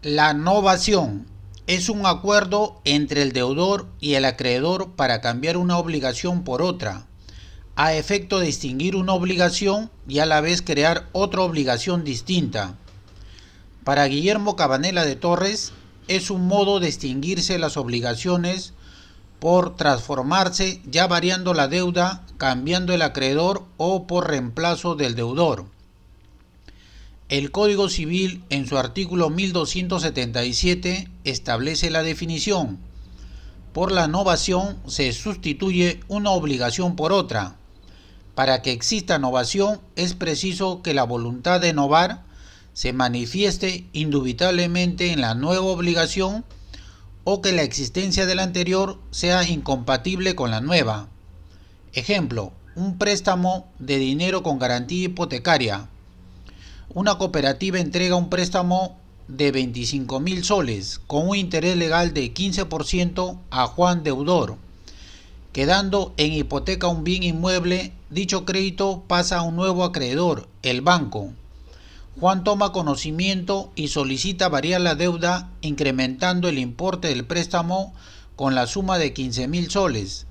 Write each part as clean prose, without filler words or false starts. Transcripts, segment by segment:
La novación es un acuerdo entre el deudor y el acreedor para cambiar una obligación por otra, a efecto de extinguir una obligación y a la vez crear otra obligación distinta. Para Guillermo Cabanela de Torres, es un modo de extinguirse las obligaciones por transformarse, ya variando la deuda, cambiando el acreedor o por reemplazo del deudor. El Código Civil, en su artículo 1277, establece la definición: por la novación se sustituye una obligación por otra. Para que exista novación es preciso que la voluntad de novar se manifieste indubitablemente en la nueva obligación o que la existencia de la anterior sea incompatible con la nueva. Ejemplo: un préstamo de dinero con garantía hipotecaria. Una cooperativa entrega un préstamo de 25.000 soles con un interés legal de 15% a Juan deudor. Quedando en hipoteca un bien inmueble, dicho crédito pasa a un nuevo acreedor, el banco. Juan toma conocimiento y solicita variar la deuda, incrementando el importe del préstamo con la suma de 15.000 soles,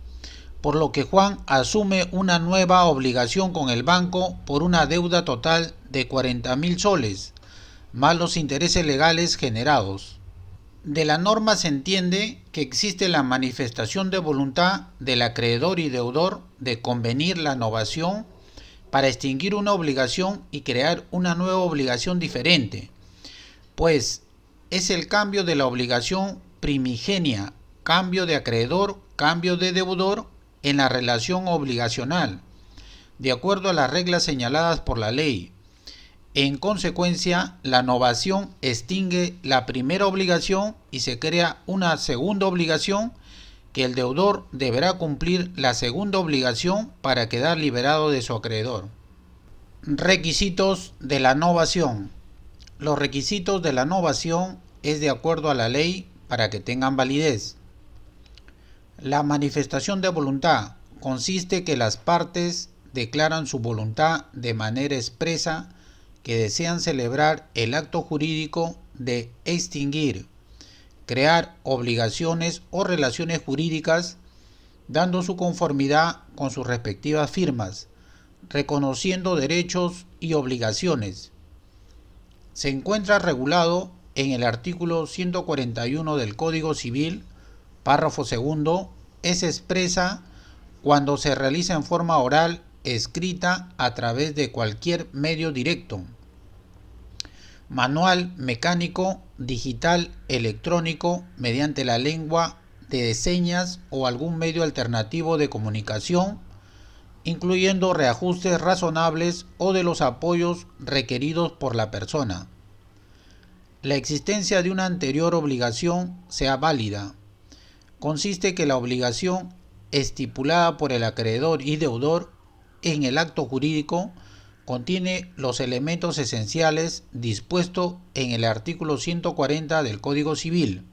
por lo que Juan asume una nueva obligación con el banco por una deuda total de 40.000 soles, más los intereses legales generados. De la norma se entiende que existe la manifestación de voluntad del acreedor y deudor de convenir la novación para extinguir una obligación y crear una nueva obligación diferente, pues es el cambio de la obligación primigenia, cambio de acreedor, cambio de deudor en la relación obligacional, de acuerdo a las reglas señaladas por la ley. En consecuencia, la novación extingue la primera obligación y se crea una segunda obligación que el deudor deberá cumplir la segunda obligación para quedar liberado de su acreedor. Requisitos de la novación. Los requisitos de la novación es de acuerdo a la ley para que tengan validez. La manifestación de voluntad consiste que las partes declaran su voluntad de manera expresa que desean celebrar el acto jurídico de extinguir, crear obligaciones o relaciones jurídicas, dando su conformidad con sus respectivas firmas, reconociendo derechos y obligaciones. Se encuentra regulado en el artículo 141 del Código Civil, párrafo segundo. Es expresa cuando se realiza en forma oral, escrita, a través de cualquier medio directo, manual, mecánico, digital, electrónico, mediante la lengua de señas o algún medio alternativo de comunicación, incluyendo reajustes razonables o de los apoyos requeridos por la persona. La existencia de una anterior obligación sea válida. Consiste que la obligación estipulada por el acreedor y deudor en el acto jurídico contiene los elementos esenciales dispuestos en el artículo 140 del Código Civil.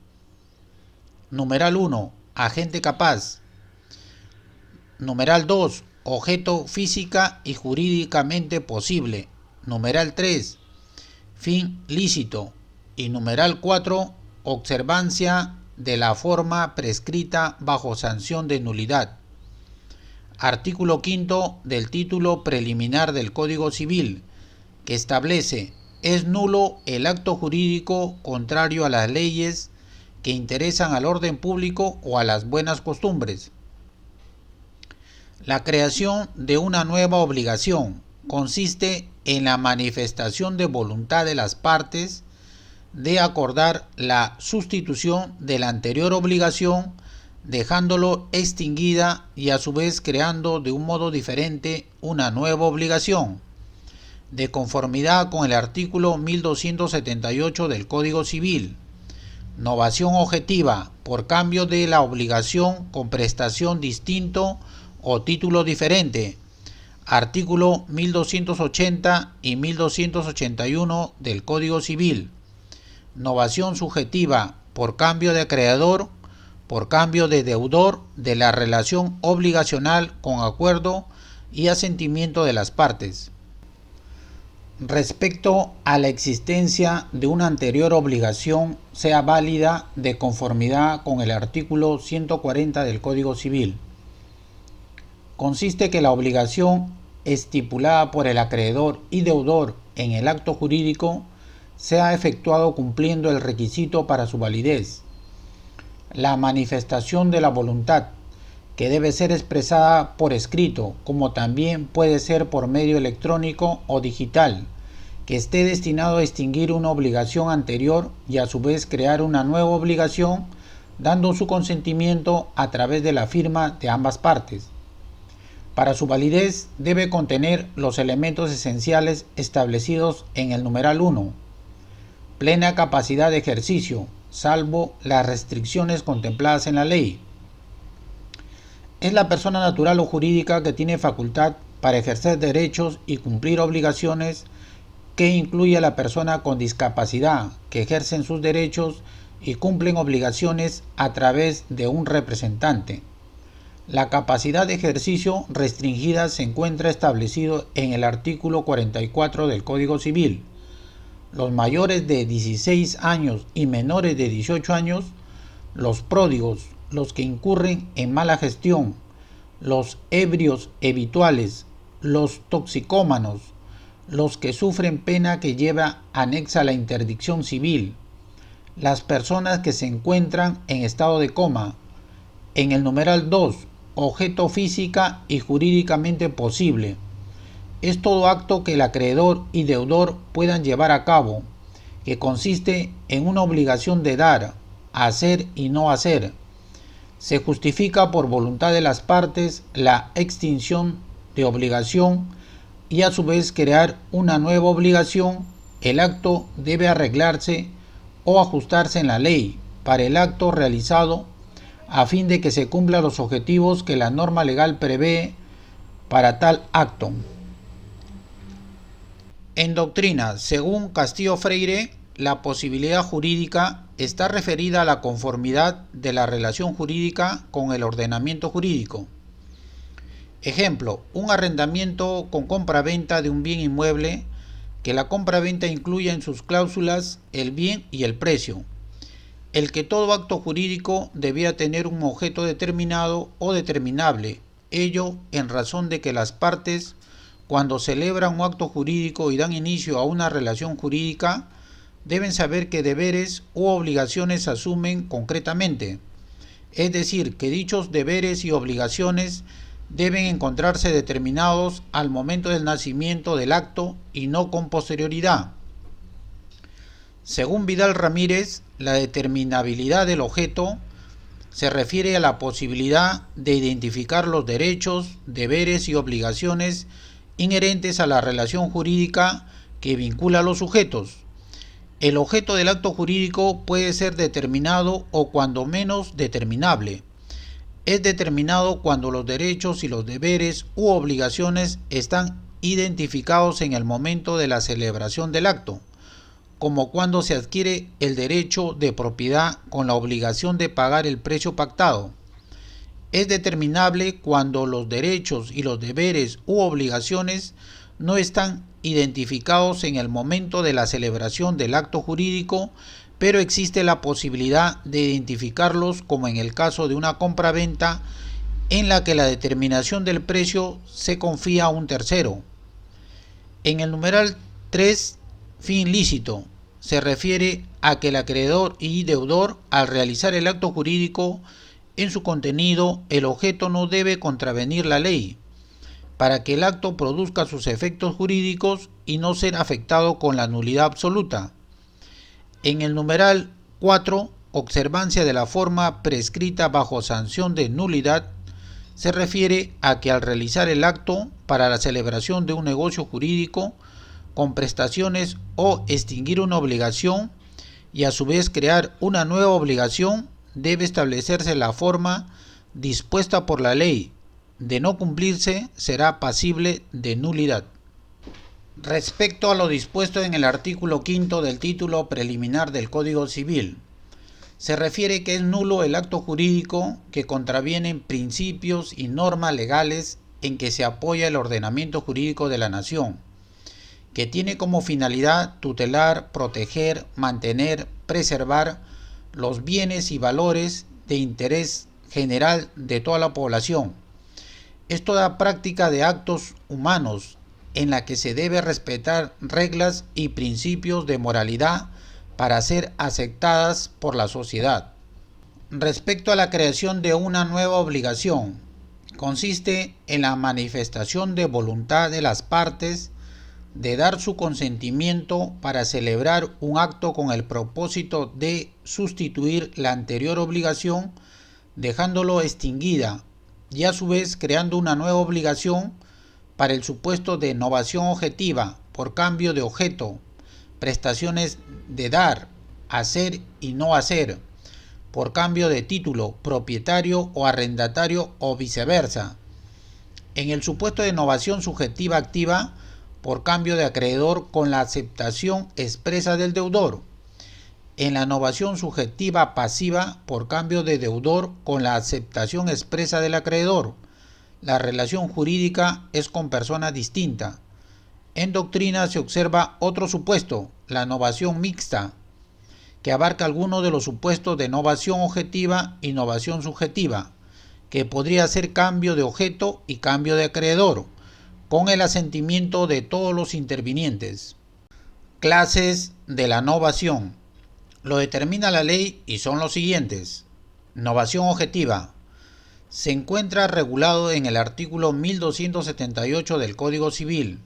Numeral 1. Agente capaz. Numeral 2. Objeto física y jurídicamente posible. Numeral 3. Fin lícito. Y numeral 4. Observancia de la forma prescrita bajo sanción de nulidad. Artículo 5 del título preliminar del Código Civil, que establece: es nulo el acto jurídico contrario a las leyes que interesan al orden público o a las buenas costumbres. La creación de una nueva obligación consiste en la manifestación de voluntad de las partes de acordar la sustitución de la anterior obligación, dejándolo extinguida y a su vez creando de un modo diferente una nueva obligación, de conformidad con el artículo 1278 del Código Civil. Novación objetiva por cambio de la obligación con prestación distinto o título diferente. Artículo 1280 y 1281 del Código Civil. Novación subjetiva por cambio de acreedor, por cambio de deudor de la relación obligacional con acuerdo y asentimiento de las partes. respecto a la existencia de una anterior obligación sea válida de conformidad con el artículo 140 del Código Civil. Consiste que la obligación estipulada por el acreedor y deudor en el acto jurídico sea efectuado cumpliendo el requisito para su validez: la manifestación de la voluntad, que debe ser expresada por escrito, como también puede ser por medio electrónico o digital, que esté destinado a extinguir una obligación anterior y a su vez crear una nueva obligación, dando su consentimiento a través de la firma de ambas partes. Para su validez debe contener los elementos esenciales establecidos en el numeral 1: plena capacidad de ejercicio, salvo las restricciones contempladas en la ley. Es la persona natural o jurídica que tiene facultad para ejercer derechos y cumplir obligaciones, que incluye a la persona con discapacidad, que ejercen sus derechos y cumplen obligaciones a través de un representante. La capacidad de ejercicio restringida se encuentra establecido en el artículo 44 del Código Civil. Los mayores de 16 años y menores de 18 años, los pródigos, los que incurren en mala gestión, los ebrios habituales, los toxicómanos, los que sufren pena que lleva anexa la interdicción civil, las personas que se encuentran en estado de coma. En el numeral 2, objeto física y jurídicamente posible, es todo acto que el acreedor y deudor puedan llevar a cabo, que consiste en una obligación de dar, hacer y no hacer. Se justifica por voluntad de las partes la extinción de obligación y a su vez crear una nueva obligación. El acto debe arreglarse o ajustarse en la ley para el acto realizado, a fin de que se cumplan los objetivos que la norma legal prevé para tal acto. En doctrina, según Castillo Freire, la posibilidad jurídica está referida a la conformidad de la relación jurídica con el ordenamiento jurídico. Ejemplo, un arrendamiento con compra-venta de un bien inmueble, que la compra-venta incluya en sus cláusulas el bien y el precio. El que todo acto jurídico debía tener un objeto determinado o determinable, ello en razón de que las partes, cuando celebran un acto jurídico y dan inicio a una relación jurídica, deben saber qué deberes u obligaciones asumen concretamente. Es decir, que dichos deberes y obligaciones deben encontrarse determinados al momento del nacimiento del acto y no con posterioridad. Según Vidal Ramírez, la determinabilidad del objeto se refiere a la posibilidad de identificar los derechos, deberes y obligaciones inherentes a la relación jurídica que vincula a los sujetos. El objeto del acto jurídico puede ser determinado o cuando menos determinable. Es determinado cuando los derechos y los deberes u obligaciones están identificados en el momento de la celebración del acto, como cuando se adquiere el derecho de propiedad con la obligación de pagar el precio pactado. Es determinable cuando los derechos y los deberes u obligaciones no están identificados en el momento de la celebración del acto jurídico, pero existe la posibilidad de identificarlos, como en el caso de una compra-venta en la que la determinación del precio se confía a un tercero. En el numeral 3, fin lícito, se refiere a que el acreedor y deudor, al realizar el acto jurídico, en su contenido, el objeto no debe contravenir la ley, para que el acto produzca sus efectos jurídicos y no ser afectado con la nulidad absoluta. En el numeral 4, observancia de la forma prescrita bajo sanción de nulidad, se refiere a que al realizar el acto para la celebración de un negocio jurídico con prestaciones o extinguir una obligación y a su vez crear una nueva obligación, debe establecerse la forma dispuesta por la ley. De no cumplirse, será pasible de nulidad. Respecto a lo dispuesto en el artículo 5 del título preliminar del Código Civil, se refiere que es nulo el acto jurídico que contraviene principios y normas legales en que se apoya el ordenamiento jurídico de la nación, que tiene como finalidad tutelar, proteger, mantener, preservar los bienes y valores de interés general de toda la población. Es toda práctica de actos humanos en la que se debe respetar reglas y principios de moralidad para ser aceptadas por la sociedad. Respecto a la creación de una nueva obligación, consiste en la manifestación de voluntad de las partes de dar su consentimiento para celebrar un acto con el propósito de sustituir la anterior obligación, dejándolo extinguida, y a su vez creando una nueva obligación para el supuesto de novación objetiva por cambio de objeto, prestaciones de dar, hacer y no hacer, por cambio de título, propietario o arrendatario o viceversa. En el supuesto de novación subjetiva activa, por cambio de acreedor con la aceptación expresa del deudor. En la novación subjetiva pasiva, por cambio de deudor con la aceptación expresa del acreedor. La relación jurídica es con persona distinta. En doctrina se observa otro supuesto, la novación mixta, que abarca algunos de los supuestos de novación objetiva y novación subjetiva, que podría ser cambio de objeto y cambio de acreedor, con el asentimiento de todos los intervinientes. Clases de la novación. Lo determina la ley y son los siguientes. Novación objetiva. Se encuentra regulado en el artículo 1278 del Código Civil.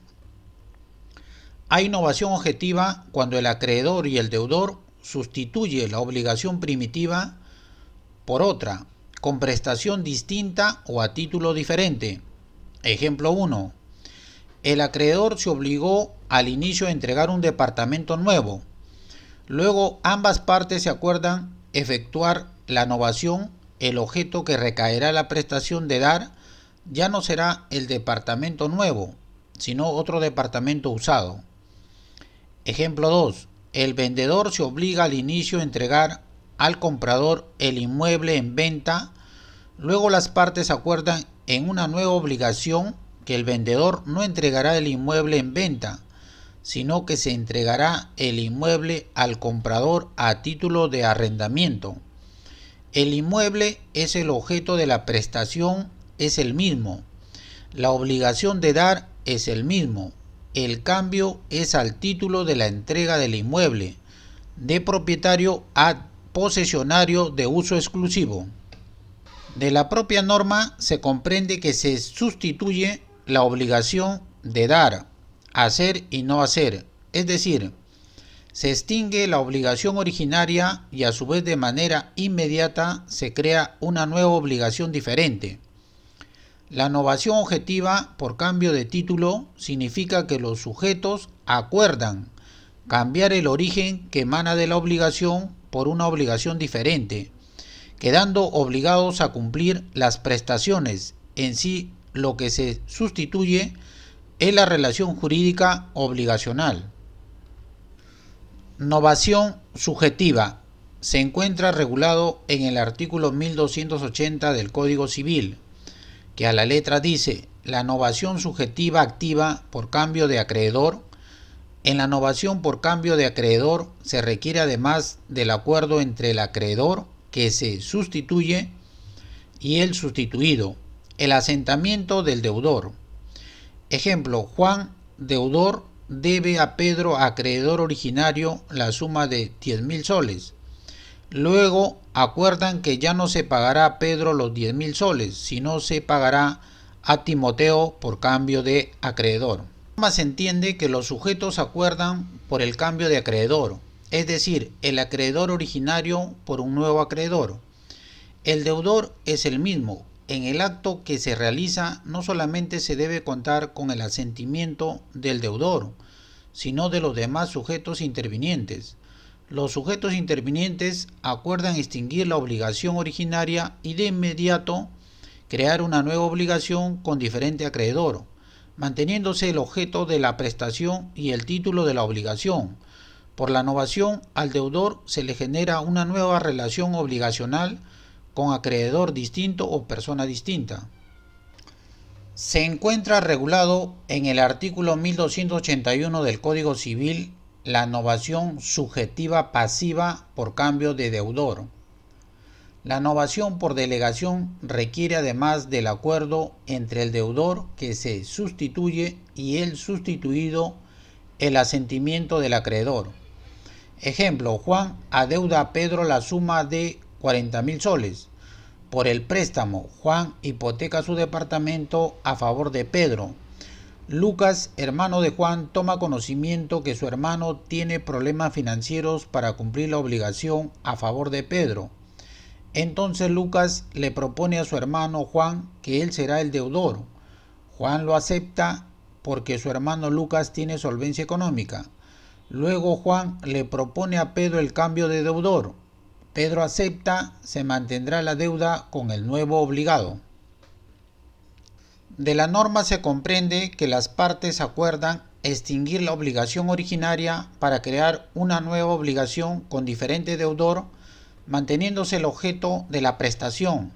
Hay novación objetiva cuando el acreedor y el deudor sustituye la obligación primitiva por otra, con prestación distinta o a título diferente. Ejemplo 1. El acreedor se obligó al inicio a entregar un departamento nuevo. Luego ambas partes se acuerdan efectuar la novación. El objeto que recaerá la prestación de dar ya no será el departamento nuevo, sino otro departamento usado. Ejemplo 2. El vendedor se obliga al inicio a entregar al comprador el inmueble en venta. Luego las partes acuerdan en una nueva obligación que el vendedor no entregará el inmueble en venta, sino que se entregará el inmueble al comprador a título de arrendamiento. El inmueble es el objeto de la prestación, es el mismo. La obligación de dar es el mismo. El cambio es al título de la entrega del inmueble, de propietario a posesionario de uso exclusivo. De la propia norma se comprende que se sustituye la obligación de dar, hacer y no hacer, es decir, se extingue la obligación originaria y a su vez de manera inmediata se crea una nueva obligación diferente. La novación objetiva por cambio de título significa que los sujetos acuerdan cambiar el origen que emana de la obligación por una obligación diferente, quedando obligados a cumplir las prestaciones. En sí, lo que se sustituye es la relación jurídica obligacional. Novación subjetiva. Se encuentra regulado en el artículo 1280 del Código Civil, que a la letra dice: la novación subjetiva activa por cambio de acreedor. En la novación por cambio de acreedor se requiere, además del acuerdo entre el acreedor que se sustituye y el sustituido, el asentamiento del deudor. Ejemplo: Juan, deudor, debe a Pedro, acreedor originario, la suma de 10.000 soles. Luego acuerdan que ya no se pagará a Pedro los 10.000 soles, sino se pagará a Timoteo por cambio de acreedor. Se entiende que los sujetos acuerdan por el cambio de acreedor, es decir, el acreedor originario por un nuevo acreedor. El deudor es el mismo. En el acto que se realiza no solamente se debe contar con el asentimiento del deudor, sino de los demás sujetos intervinientes. Los sujetos intervinientes acuerdan extinguir la obligación originaria y de inmediato crear una nueva obligación con diferente acreedor, manteniéndose el objeto de la prestación y el título de la obligación. Por la novación, al deudor se le genera una nueva relación obligacional con acreedor distinto o persona distinta. Se encuentra regulado en el artículo 1281 del Código Civil la novación subjetiva pasiva por cambio de deudor. La novación por delegación requiere, además del acuerdo entre el deudor que se sustituye y el sustituido, el asentimiento del acreedor. Ejemplo: Juan adeuda a Pedro la suma de 40.000 soles. Por el préstamo, Juan hipoteca su departamento a favor de Pedro. Lucas, hermano de Juan, toma conocimiento que su hermano tiene problemas financieros para cumplir la obligación a favor de Pedro. Entonces Lucas le propone a su hermano Juan que él será el deudor. Juan lo acepta porque su hermano Lucas tiene solvencia económica. Luego Juan le propone a Pedro el cambio de deudor. Pedro acepta, se mantendrá la deuda con el nuevo obligado. De la norma se comprende que las partes acuerdan extinguir la obligación originaria para crear una nueva obligación con diferente deudor, manteniéndose el objeto de la prestación.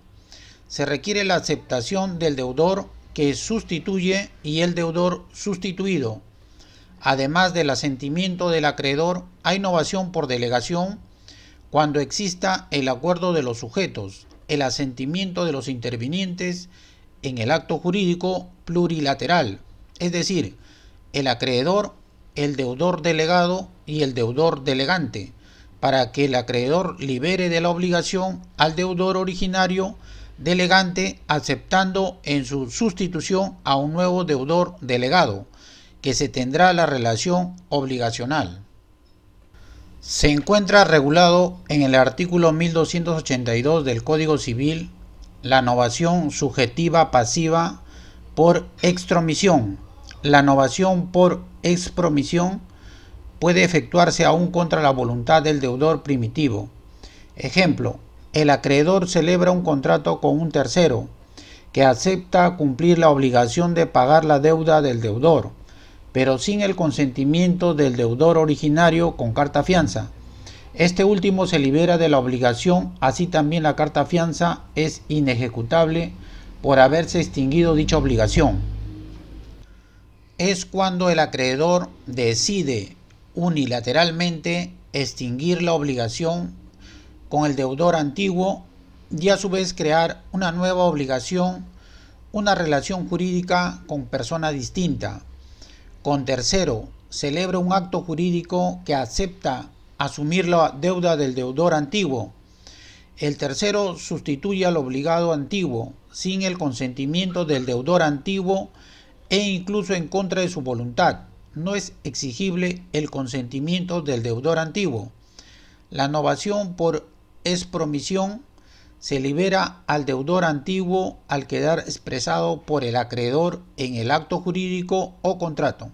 Se requiere la aceptación del deudor que sustituye y el deudor sustituido. Además del asentimiento del acreedor, hay novación por delegación cuando exista el acuerdo de los sujetos, el asentimiento de los intervinientes en el acto jurídico plurilateral, es decir, el acreedor, el deudor delegado y el deudor delegante, para que el acreedor libere de la obligación al deudor originario delegante, aceptando en su sustitución a un nuevo deudor delegado, que se tendrá la relación obligacional. Se encuentra regulado en el artículo 1282 del Código Civil la novación subjetiva pasiva por extromisión. La novación por expromisión puede efectuarse aún contra la voluntad del deudor primitivo. Ejemplo: el acreedor celebra un contrato con un tercero que acepta cumplir la obligación de pagar la deuda del deudor, pero sin el consentimiento del deudor originario con carta fianza. Este último se libera de la obligación, así también la carta fianza es inejecutable por haberse extinguido dicha obligación. Es cuando el acreedor decide unilateralmente extinguir la obligación con el deudor antiguo y a su vez crear una nueva obligación, una relación jurídica con persona distinta. Con tercero, celebra un acto jurídico que acepta asumir la deuda del deudor antiguo. El tercero sustituye al obligado antiguo sin el consentimiento del deudor antiguo e incluso en contra de su voluntad. No es exigible el consentimiento del deudor antiguo. La novación por expromisión se libera al deudor antiguo al quedar expresado por el acreedor en el acto jurídico o contrato.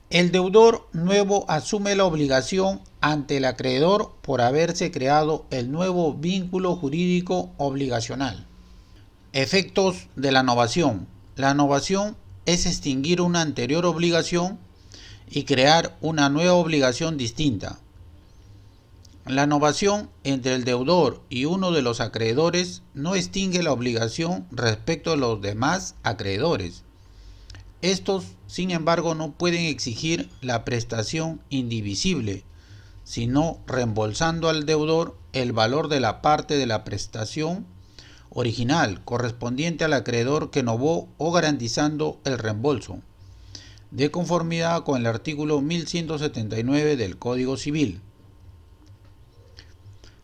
El deudor nuevo asume la obligación ante el acreedor por haberse creado el nuevo vínculo jurídico obligacional. Efectos de la novación. La novación es extinguir una anterior obligación y crear una nueva obligación distinta. La novación entre el deudor y uno de los acreedores no extingue la obligación respecto a los demás acreedores. Estos, sin embargo, no pueden exigir la prestación indivisible, sino reembolsando al deudor el valor de la parte de la prestación original correspondiente al acreedor que novó o garantizando el reembolso, de conformidad con el artículo 1179 del Código Civil.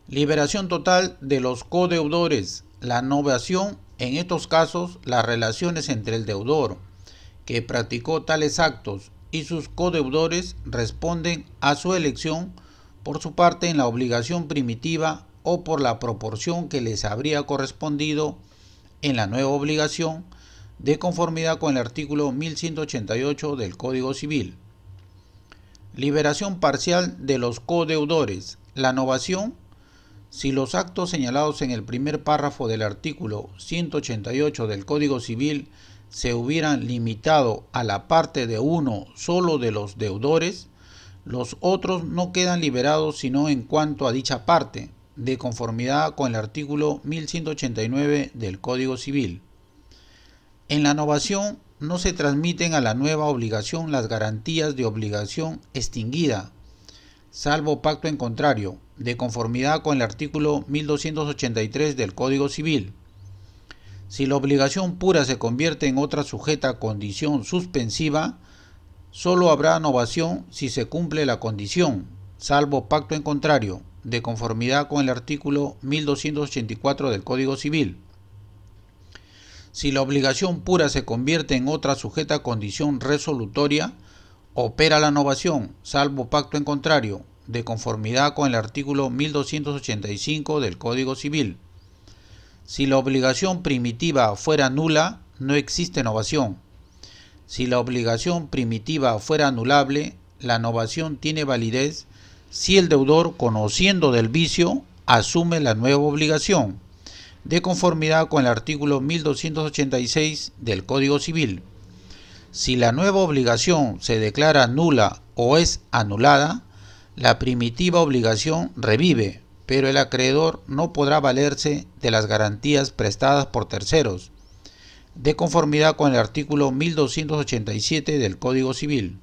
Liberación total de los codeudores. La novación, en estos casos, las relaciones entre el deudor que practicó tales actos y sus codeudores responden a su elección por su parte en la obligación primitiva o por la proporción que les habría correspondido en la nueva obligación, de conformidad con el artículo 1188 del Código Civil. Liberación parcial de los codeudores. La novación, si los actos señalados en el primer párrafo del artículo 188 del Código Civil se hubieran limitado a la parte de uno solo de los deudores, los otros no quedan liberados sino en cuanto a dicha parte, de conformidad con el artículo 1189 del Código Civil. En la novación no se transmiten a la nueva obligación las garantías de obligación extinguida, salvo pacto en contrario, de conformidad con el artículo 1283 del Código Civil. Si la obligación pura se convierte en otra sujeta a condición suspensiva, solo habrá novación si se cumple la condición, salvo pacto en contrario, de conformidad con el artículo 1284 del Código Civil. Si la obligación pura se convierte en otra sujeta a condición resolutoria, opera la novación, salvo pacto en contrario, de conformidad con el artículo 1285 del Código Civil. Si la obligación primitiva fuera nula, no existe novación. Si la obligación primitiva fuera anulable, la novación tiene validez si el deudor, conociendo del vicio, asume la nueva obligación, de conformidad con el artículo 1286 del Código Civil. Si la nueva obligación se declara nula o es anulada, la primitiva obligación revive, pero el acreedor no podrá valerse de las garantías prestadas por terceros, de conformidad con el artículo 1287 del Código Civil.